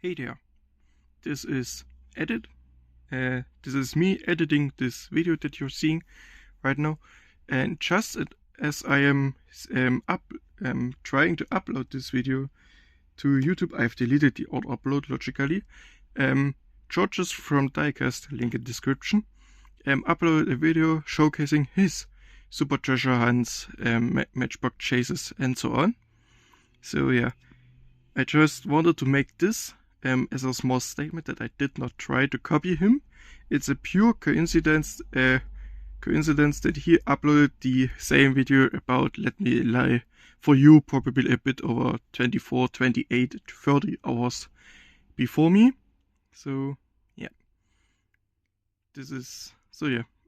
Hey there, this is Edit. This is me editing this video that you're seeing right now. And just as I am trying to upload this video to YouTube, I've deleted the auto upload logically. Georges from Diecast, link in description, uploaded a video showcasing his super treasure hunts, matchbox chases, and so on. So yeah, I just wanted to make this as a small statement that I did not try to copy him. It's a pure coincidence that he uploaded the same video about Let Me Lie for You probably a bit over 24, 28, 30 hours before me. So yeah,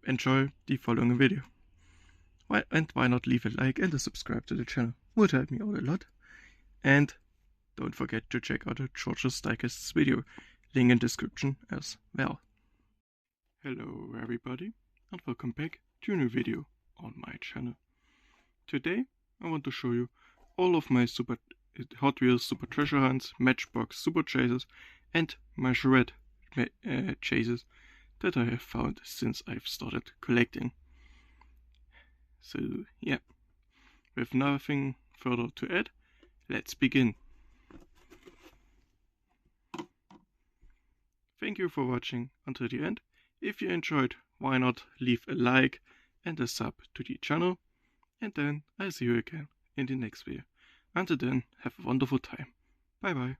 enjoy the following video. Why not leave a like and a subscribe to the channel, would help me out a lot. And don't forget to check out George's Diecast's video, link in description as well. Hello everybody, and welcome back to a new video on my channel. Today I want to show you all of my Hot Wheels super treasure hunts, matchbox super chases, and Majorette chases that I have found since I've started collecting. So yeah, with nothing further to add, let's begin. Thank you for watching until the end. If you enjoyed, why not leave a like and a sub to the channel, and then I'll see you again in the next video. Until then, have a wonderful time. Bye bye.